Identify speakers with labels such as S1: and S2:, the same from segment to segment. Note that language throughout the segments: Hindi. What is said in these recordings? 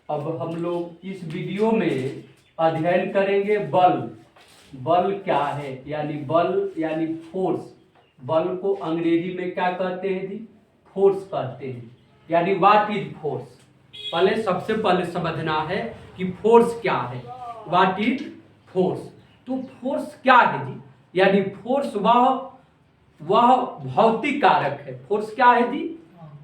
S1: अब हम लोग इस वीडियो में अध्ययन करेंगे बल। बल क्या है, यानी बल यानी फोर्स। बल को अंग्रेजी में क्या कहते हैं जी? फोर्स कहते हैं। यानी व्हाट इज फोर्स। सबसे पहले समझना है कि फोर्स क्या है, व्हाट इज फोर्स। तो फोर्स क्या है जी? यानी फोर्स वह भौतिक कारक है। फोर्स क्या है जी?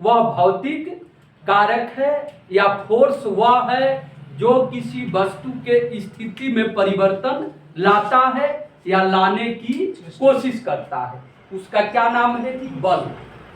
S1: वह भौतिक कारक है, या फोर्स वह है जो किसी वस्तु के स्थिति में परिवर्तन लाता है या लाने की कोशिश करता है। उसका क्या नाम है जी? बल।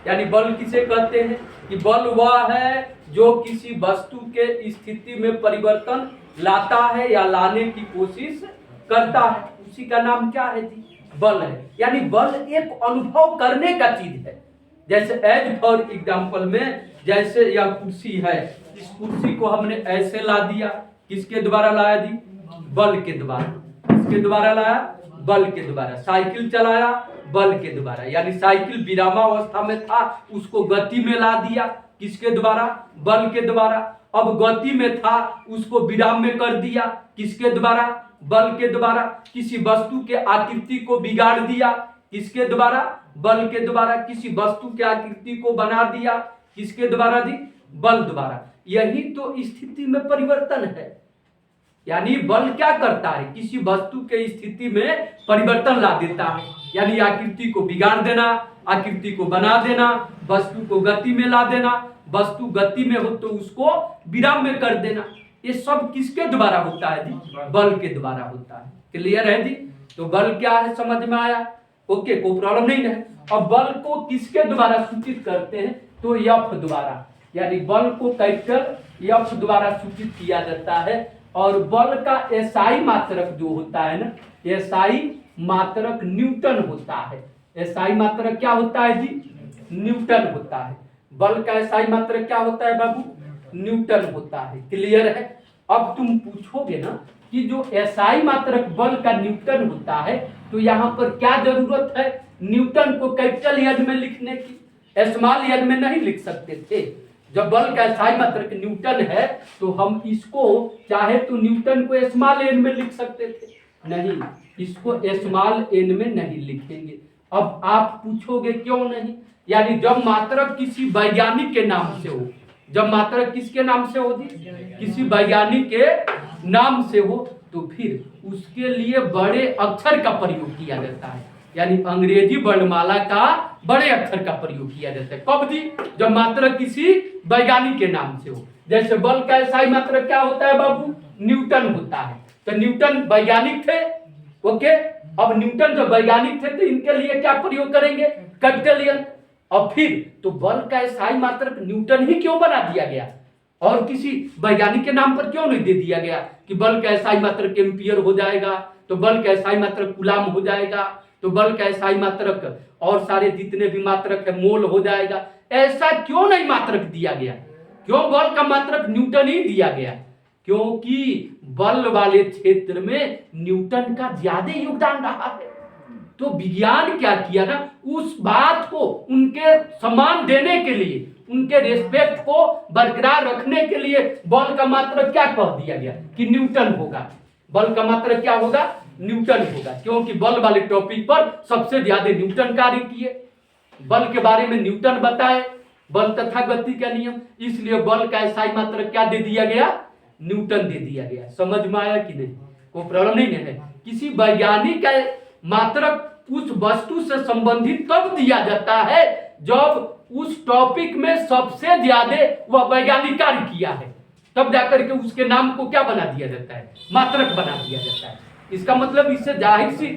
S1: यानी बल किसे कहते हैं? कि बल वह है जो किसी वस्तु के स्थिति में परिवर्तन लाता है या लाने की कोशिश करता है, उसी का नाम क्या है जी? बल है। यानी बल एक अनुभव करने का चीज है। जैसे एज फॉर एग्जाम्पल में, जैसे यह कुर्सी है, इस कुर्सी को हमने ऐसे ला दिया, किसके द्वारा लाया जी? बल के द्वारा। किसके द्वारा लाया? बल के द्वारा। साइकिल चलाया, बल के द्वारा। यानी साइकिल विरामावस्था में था, उसको गति में ला दिया, किसके द्वारा? बल के द्वारा। अब गति में था, उसको विराम में कर दिया, किसके द्वारा? बल के द्वारा। किसी वस्तु के आकृति को बिगाड़ दिया, किसके द्वारा? बल के द्वारा। किसी वस्तु के आकृति को बना दिया, किसके द्वारा जी? बल द्वारा। यही तो स्थिति में परिवर्तन है। यानी बल क्या करता है? किसी वस्तु के स्थिति में परिवर्तन ला देता है। यानी आकृति को बिगाड़ देना, आकृति को बना देना, वस्तु को गति में ला देना, वस्तु गति में हो तो उसको विराम में कर देना। ये सब किसके द्वारा होता है जी? बल के द्वारा होता है। क्लियर है जी? तो बल क्या है समझ में आया? ओके, कोई प्रॉब्लम नहीं है। अब बल को किसके द्वारा सूचित करते हैं? तो एफ द्वारा। यानी बल को कैपिटल एफ द्वारा सूचित किया जाता है। और बल का एसआई मात्रक जो होता है ना, एसआई मात्रक न्यूटन होता है। एसआई मात्रक क्या होता है जी? न्यूटन होता है। बल का एसआई मात्रक क्या होता है बाबू? न्यूटन होता है। क्लियर है? अब तुम पूछोगे ना कि जो एसआई मात्रक बल का न्यूटन होता है, तो यहाँ पर क्या जरूरत है न्यूटन को कैपिटल एन में लिखने की? स्मॉल एन में नहीं लिख सकते थे? जब बल का एसआई मात्रक न्यूटन है तो हम इसको चाहे तो न्यूटन को स्मॉल एन में लिख सकते थे, नहीं, इसको स्मॉल एन में नहीं लिखेंगे। अब आप पूछोगे क्यों नहीं? यानी जब मात्रक किसी वैज्ञानिक के नाम से हो, जब मात्रक किसके नाम से हो जी? किसी वैज्ञानिक के नाम से हो, तो फिर उसके लिए बड़े अक्षर का प्रयोग किया जाता है। यानी अंग्रेजी वर्णमाला का बड़े अक्षर का प्रयोग किया जाता है। कब जी? जब मात्रक किसी वैज्ञानिक के नाम से हो। जैसे बल का एसआई मात्रक क्या होता है बाबू? न्यूटन होता है। तो न्यूटन वैज्ञानिक थे। ओके, अब न्यूटन जब वैज्ञानिक थे तो इनके लिए क्या प्रयोग करेंगे? Capital N. और फिर तो बल का एसआई मात्रक न्यूटन ही क्यों बना दिया गया, और किसी वैज्ञानिक के नाम पर क्यों नहीं दे दिया गया कि बल का एसआई मात्रक एम्पियर हो जाएगा, तो बल का एसआई मात्रक कूलाम हो जाएगा, तो बल का एसआई मात्रक और सारे जितने भी मात्रक है मोल हो जाएगा? ऐसा क्यों नहीं मात्रक दिया गया? क्यों बल का मात्रक न्यूटन ही दिया गया? क्योंकि बल वाले क्षेत्र में न्यूटन का ज्यादा योगदान रहा है। तो विज्ञान क्या किया ना, उस बात को उनके सम्मान देने के लिए, उनके रेस्पेक्ट को बरकरार रखने के लिए बल का मात्रक क्या कह दिया गया कि न्यूटन होगा। बल का मात्रक क्या होगा? न्यूटन होगा। क्योंकि बल वाले टॉपिक पर सबसे ज्यादा न्यूटन कार्य किए, बल के बारे में न्यूटन बताए, बल तथा गति का नियम, इसलिए बल का एसआई मात्रक क्या दे दिया गया? न्यूटन दे दिया गया। समझ में आया कि नहीं? कोई प्रॉब्लम नहीं है? किसी वैज्ञानिक का मात्रक उस वस्तु से संबंधित कब दिया जाता है? जब उस टॉपिक में सबसे ज्यादा वह वैज्ञानिक कार्य किया है, तब जाकर के उसके नाम को क्या बना दिया जाता है? मात्रक बना दिया जाता है। इसका मतलब इससे जाहिर सी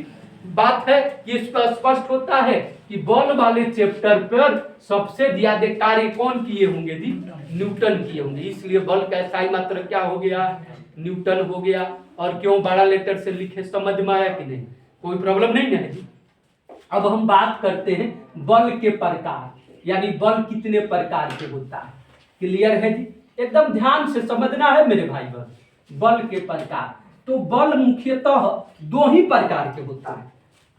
S1: बात है कि इस पर स्पष्ट होता है कि बल वाले चैप्टर पर सबसे ज्यादा कार्य कौन किए होंगे जी? न्यूटन किए होंगे। इसलिए बल का एसआई मात्रक क्या हो गया? न्यूटन हो गया। और क्यों बड़ा लेटर से लिखे? समझ में आया कि नहीं? कोई प्रॉब्लम नहीं है जी? अब हम बात करते हैं बल के प्रकार, यानी बल कितने प्रकार के होता है। क्लियर है जी? एकदम ध्यान से समझना है मेरे भाई बहन। बल के प्रकार, तो बल मुख्यतः दो ही प्रकार के होता है।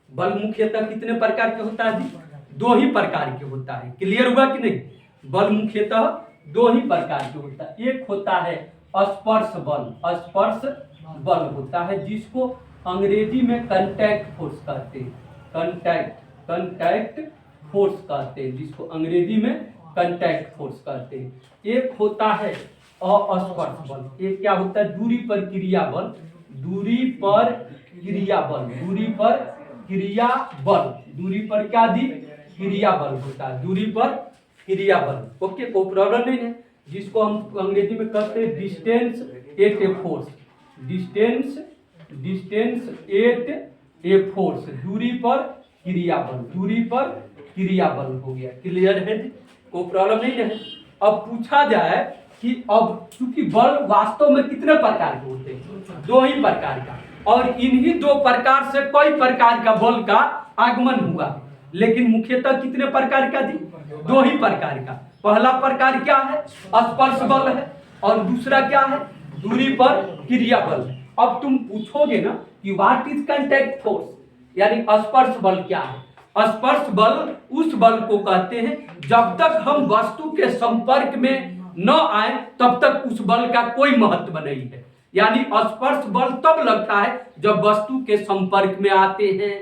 S1: बल मुख्यतः कितने प्रकार के होता है जी? दो ही प्रकार के होता है। क्लियर हुआ कि नहीं? बल मुख्यतः दो ही प्रकार के होता है। एक होता है स्पर्श बल होता है, जिसको अंग्रेजी में कांटेक्ट फोर्स कहते हैं। कांटेक्ट फोर्स कहते हैं, जिसको अंग्रेजी में कांटेक्ट फोर्स कहते हैं। एक होता है अस्पर्श बल। एक क्या होता है? दूरी पर क्रिया बल। दूरी पर क्या दी? क्रिया बल होता है। दूरी पर क्रिया बल। ओके, कोई प्रॉब्लम नहीं है। जिसको हम अंग्रेजी में कहते हैं distance at a force. Distance at a force, दूरी पर क्रिया बल हो गया। क्लियर है? कोई प्रॉब्लम नहीं है। अब पूछा जाए कि अब चूंकि बल वास्तव में कितने प्रकार के होते हैं? 2 ही प्रकार का, और इन्हीं 2 प्रकार से कई प्रकार का बल का आगमन हुआ। लेकिन मुख्यतः कितने प्रकार का थी? 2 ही प्रकार का। पहला प्रकार क्या है? स्पर्श बल है, और दूसरा क्या है? दूरी पर क्रिया बल। अब तुम पूछोगे ना कि व्हाट इज कांटेक्ट फोर्स, यानी स्पर्श बल क्या है? स्पर्श बल उस बल को कहते हैं जब तक हम वस्तु के संपर्क में न आए तब तक उस बल का कोई महत्व नहीं है। यानी स्पर्श बल तब लगता है जब वस्तु के संपर्क में आते हैं।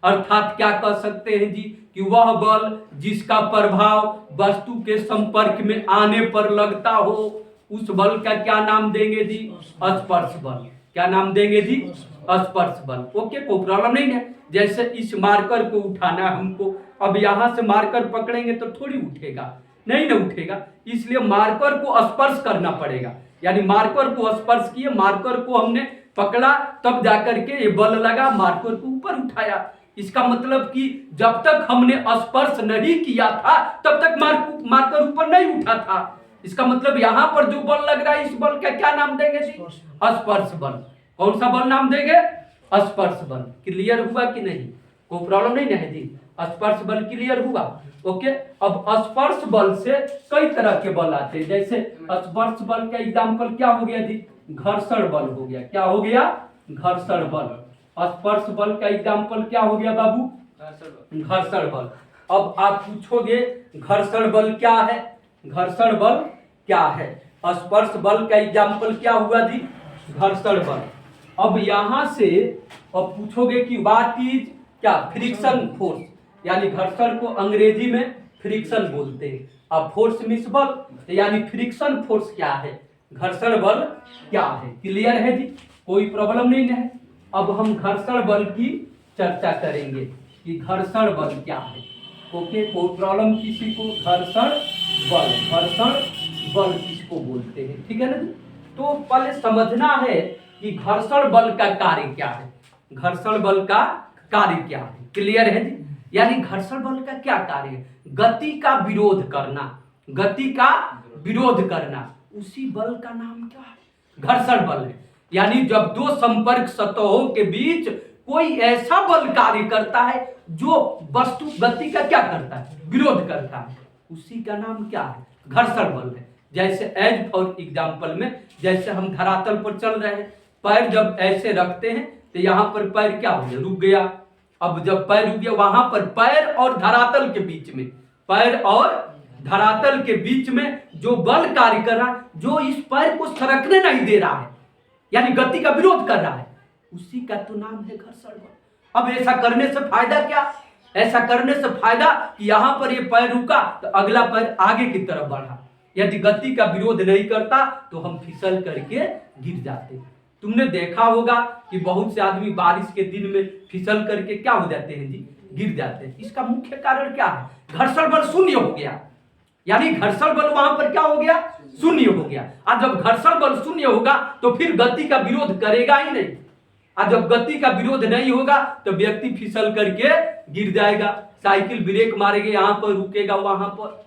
S1: अर्थात क्या कह सकते हैं जी कि वह बल जिसका प्रभाव वस्तु के संपर्क में आने पर लगता हो, उस बल का क्या नाम देंगे जी? स्पर्श बल। क्या नाम देंगे जी? स्पर्श बल। ओके, कोई प्रॉब्लम नहीं है। जैसे इस मार्कर को उठाना है हमको, अब यहां से मार्कर पकड़ेंगे तो थोड़ी उठेगा, नहीं ना उठेगा। इसलिए मार्कर को स्पर्श करना पड़ेगा। यानी मार्कर को स्पर्श किए, मार्कर को हमने पकड़ा, तब जाकर के ये बल लगा, मार्कर को ऊपर उठाया। इसका मतलब कि जब तक हमने स्पर्श नहीं किया था तब तक मार्कर ऊपर नहीं उठा था। इसका मतलब यहां पर जो बल लग रहा है, इस बल का क्या नाम देंगे जी? स्पर्श बल। कौन सा बल नाम देंगे? स्पर्श बल। क्लियर हुआ कि नहीं? कोई प्रॉब्लम नहीं है जी? स्पर्श बल क्लियर हुआ? ओके। अब स्पर्श बल से कई तरह के बल आते हैं। जैसे स्पर्श बल का एग्जाम्पल क्या हो गया जी? घर्षण बल हो गया। क्या हो गया? घर्षण बल। स्पर्श बल का एग्जाम्पल क्या हो गया बाबू? घर्षण बल। अब आप पूछोगे घर्षण बल क्या है? घर्षण बल क्या है? स्पर्श बल का एग्जाम्पल क्या हुआ जी? घर्षण बल। अब यहां से अब पूछोगे कि व्हाट इज क्या? Friction force. यानी घर्षण को अंग्रेजी में फ्रिक्शन बोलते हैं। अब फोर्स मींस बल, यानी फ्रिक्शन फोर्स क्या है? घर्षण बल क्या है? क्लियर है जी? कोई प्रॉब्लम नहीं है। अब हम घर्षण बल की चर्चा करेंगे कि घर्षण बल क्या है। ओके, कोई प्रॉब्लम किसी को? घर्षण बल किसको बोलते हैं? ठीक है ना जी? तो पहले समझना है कि घर्षण बल का कार्य क्या है। घर्षण बल का कार्य क्या है? क्लियर है जी? यानी घर्षण बल का क्या कार्य है? गति का विरोध करना, उसी बल का नाम क्या है? घर्षण बल है। यानी जब 2 संपर्क सतहों के बीच कोई ऐसा बल कार्य करता है जो वस्तु गति का क्या करता है? विरोध करता है, उसी का नाम क्या है? घर्षण बल है। जैसे एज फॉर एग्जाम्पल में, जैसे हम धरातल पर चल रहे हैं, पैर जब ऐसे रखते हैं तो यहाँ पर पैर क्या हो गया? रुक गया। अब जब पैर रुक गया, वहां पर पैर और धरातल के बीच में जो बल कार्य कर रहा है, जो इस पैर को सरकने नहीं दे रहा है, यानी गति का विरोध कर रहा है, उसी का तो नाम है घर्षण बल। अब ऐसा करने से फायदा क्या? ऐसा करने से फायदा कि यहां पर ये पैर रुका तो अगला पैर आगे की तरफ बढ़ा। यदि गति का विरोध नहीं करता तो हम फिसल करके गिर जाते। तुमने देखा होगा कि बहुत से आदमी बारिश के दिन में फिसल करके क्या हो जाते हैं जी? गिर जाते हैं। इसका मुख्य कारण क्या है? घर्षण बल शून्य हो गया। यानी घर्षण बल वहां पर क्या हो गया? शून्य हो गया। और जब घर्षण बल शून्य होगा तो फिर गति का विरोध करेगा ही नहीं। और जब गति का विरोध नहीं होगा तो व्यक्ति फिसल करके गिर जाएगा। साइकिल ब्रेक मारेगा, यहां पर रुकेगा, वहां पर।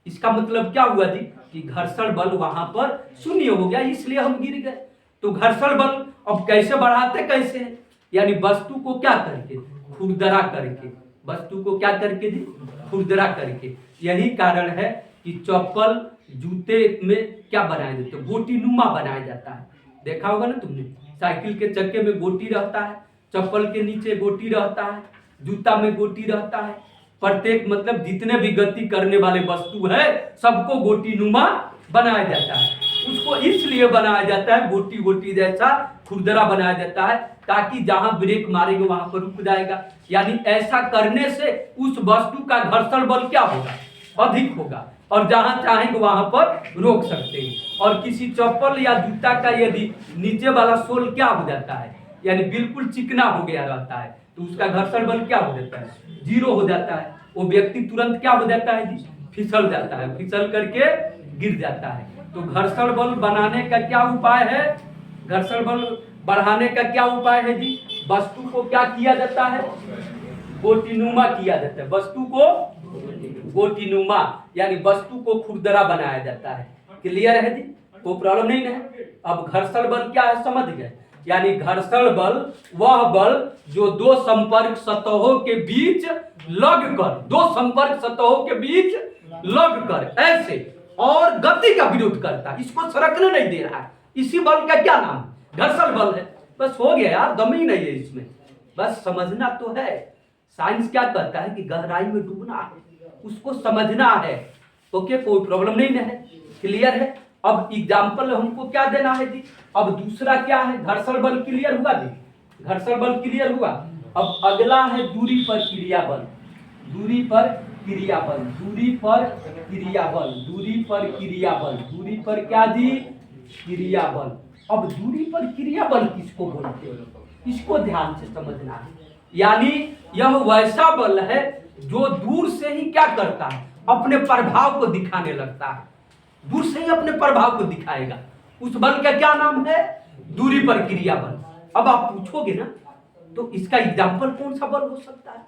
S1: इसका मतलब क्या हुआ जी? कि घर्षण बल वहां पर शून्य हो गया, इसलिए हम गिर गए। तो घर्षण बल अब कैसे बढ़ाते? कैसे? यानी वस्तु को क्या करके? खुरदरा करके। वस्तु को क्या करके जी? खुरदरा करके। यही कारण है कि चप्पल जूते में क्या बनाया जाता है? गोटी नुमा बनाया जाता है। देखा होगा ना तुमने, साइकिल के चक्के में गोटी रहता है, चप्पल के नीचे गोटी रहता है, जूता में गोटी रहता है। प्रत्येक मतलब जितने भी गति करने वाले वस्तु है सबको गोटी नुमा बनाया जाता है। उसको इसलिए बनाया जाता है, गोटी गोटी जैसा खुरदरा बनाया जाता है, ताकि जहां ब्रेक मारेंगे वहां पर रुक जाएगा। यानी ऐसा करने से उस वस्तु का घर्षण बल क्या होगा, अधिक होगा, और जहां चाहेंगे वहां पर रोक सकते हैं। और किसी चप्पल या जूता का यदि नीचे वाला सोल क्या हो जाता है, यानी बिल्कुल चिकना हो गया रहता है, तो उसका घर्षण बल क्या हो जाता है, 0 हो जाता है। वो व्यक्ति तुरंत क्या हो जाता है जी, फिसल जाता है, फिसल करके गिर जाता है। तो घर्षण बल बनाने का क्या उपाय है, घर्षण बल बढ़ाने का क्या उपाय है जी, वस्तु को क्या किया जाता है, गोटीनुमा किया जाता है, वस्तु को गोटीनुमा यानी वस्तु को खुरदरा बनाया जाता है। क्लियर है जी, कोई प्रॉब्लम नहीं है। अब घर्षण बल क्या है समझ गए, यानी घर्षण बल वह बल जो दो संपर्क सतहों के बीच लगकर, दो संपर्क सतहों के बीच लगकर ऐसे और गति का विरोध करता है, इसको सरकने नहीं दे रहा है, इसी बल का क्या नाम, घर्षण बल है। बस हो गया यार, दम ही नहीं है इसमें, बस समझना तो है। साइंस क्या कहता है कि गहराई में डूबना है, उसको समझना है। ओके, कोई प्रॉब्लम नहीं है, क्लियर है। अब एग्जाम्पल हमको क्या देना है जी, अब दूसरा क्या है, घर्षण बल क्लियर हुआ जी, घर्षण बल क्लियर हुआ। अब अगला है दूरी पर क्रिया बल, दूरी पर क्रिया बल, दूरी पर क्रिया बल, दूरी पर क्रिया बल, दूरी पर क्या जी, क्रिया बल। अब दूरी पर क्रिया बल किसको बोलते हैं, इसको ध्यान से समझना है। यानी यह वैसा बल है जो दूर से ही क्या करता है, अपने प्रभाव को दिखाने लगता है, दूर से ही अपने प्रभाव को दिखाएगा। उस बल का क्या नाम है, दूरी पर क्रिया बल। अब आप पूछोगे ना, तो इसका एग्जाम्पल कौन सा बल हो सकता है,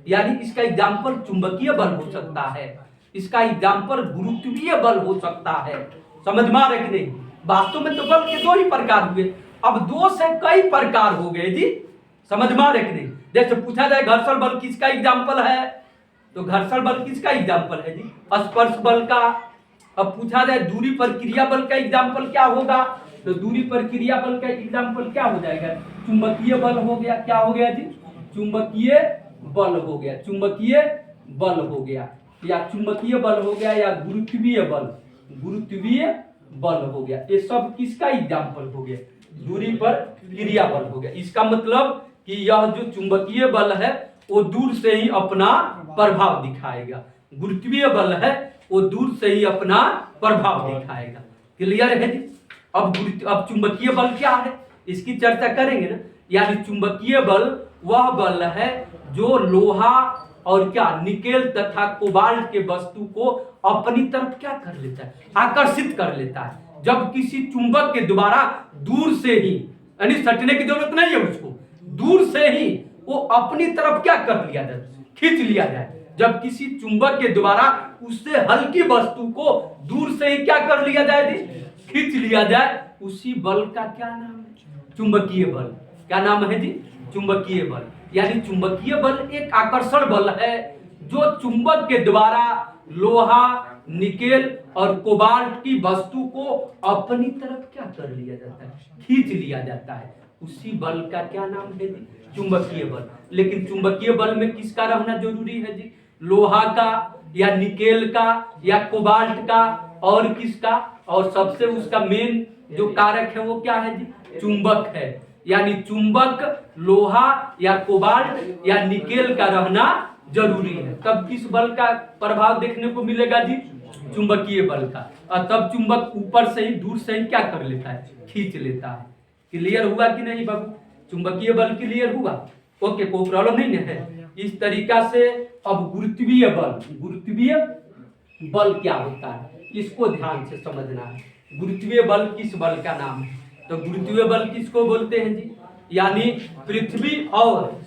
S1: यानी इसका एग्जाम्पल चुंबकीय बल हो सकता है, इसका एग्जाम्पल गुरुत्वीय बल हो सकता है। समझ में आ रहा है कि नहीं, वास्तव में तो बल के दो ही प्रकार हुए, अब दो से कई प्रकार हो गए जी, समझ में आ रहा है कि नहीं। जैसे पूछा जाए घर्षण बल किसका एग्जाम्पल है, तो घर्षण बल किसका एग्जाम्पल है जी, स्पर्श बल का। अब पूछा जाए दूरी पर क्रिया बल का एग्जाम्पल क्या होगा, तो दूरी पर क्रिया बल का एग्जाम्पल क्या हो जाएगा, चुंबकीय बल हो गया। क्या हो गया जी, चुंबकीय बल हो गया, चुंबकीय बल हो गया, या चुंबकीय बल हो गया, या गुरुत्वीय बल, गुरुत्वीय बल हो गया। ये सब किसका एग्जाम्पल हो गया, दूरी पर क्रिया बल हो गया। इसका मतलब कि यह जो चुंबकीय बल है वो दूर से ही अपना प्रभाव दिखाएगा, गुरुत्वीय बल है वो दूर से ही अपना प्रभाव दिखाएगा। क्लियर है जी। अब चुंबकीय बल क्या है, इसकी चर्चा करेंगे ना। यानी चुंबकीय बल वह बल है जो लोहा और क्या निकेल तथा कोबाल्ट के वस्तु को अपनी तरफ क्या कर लेता है, आकर्षित कर लेता है। जब किसी चुंबक के द्वारा दूर से ही, यानी सटने की जरूरत नहीं है उसको, दूर से ही वो अपनी तरफ क्या कर लिया जाए, खींच लिया जाए। जब किसी चुंबक के द्वारा उससे हल्की वस्तु को दूर से ही क्या कर लिया जाए, खींच लिया जाए, उसी बल का क्या नाम है, चुंबकीय बल। क्या नाम है जी, चुंबकीय बल। यानी चुंबकीय बल एक आकर्षण बल है जो चुंबक के द्वारा लोहा, निकेल और कोबाल्ट की वस्तु को अपनी तरफ क्या कर लिया जाता है, खींच लिया जाता है। उसी बल का क्या नाम है जी, चुंबकीय बल। लेकिन चुंबकीय बल में किसका रहना जरूरी है जी, लोहा का या निकेल का या कोबाल्ट का और किसका, और सबसे उसका मेन जो कारक है वो क्या है जी, चुंबक है। यानी चुंबक, लोहा या कोबाल्ट या निकेल का रहना जरूरी है, तब किस बल का प्रभाव देखने को मिलेगा जी, चुंबकीय बल का। और तब चुंबक ऊपर से ही दूर से ही क्या कर लेता है, खींच लेता है। क्लियर हुआ कि नहीं बाबू, चुंबकीय बल क्लियर हुआ, ओके, कोई प्रॉब्लम नहीं है। इस तरीका से अब गुरुत्वीय बल, गुरुत्वीय बल क्या होता है इसको ध्यान से समझना है। गुरुत्वीय बल किस बल का नाम है, तो गुरुत्वीय बल किसको बोलते हैं जी, यानी पृथ्वी और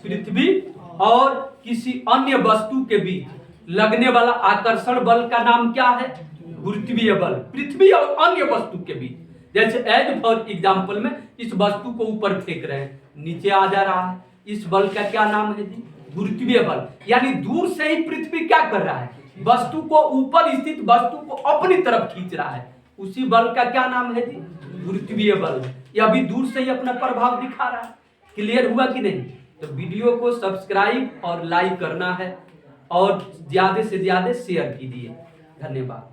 S1: किसी अन्य वस्तु के बीच लगने वाला आकर्षण बल का नाम क्या है, गुरुत्वीय बल। पृथ्वी और अन्य वस्तु के बीच, जैसे एज फॉर एग्जाम्पल में इस वस्तु को ऊपर फेंक रहे हैं, नीचे आ जा रहा है, इस बल का क्या नाम है जी, गुरुत्वीय बल। यानी दूर से ही पृथ्वी क्या कर रहा है, वस्तु को, ऊपर स्थित वस्तु को अपनी तरफ खींच रहा है, उसी बल का क्या नाम है जी, गुरुत्वीय बल। यह भी दूर से ही अपना प्रभाव दिखा रहा है। क्लियर हुआ कि नहीं। तो वीडियो को सब्सक्राइब और लाइक करना है और ज्यादा से ज्यादा शेयर कीजिए। धन्यवाद।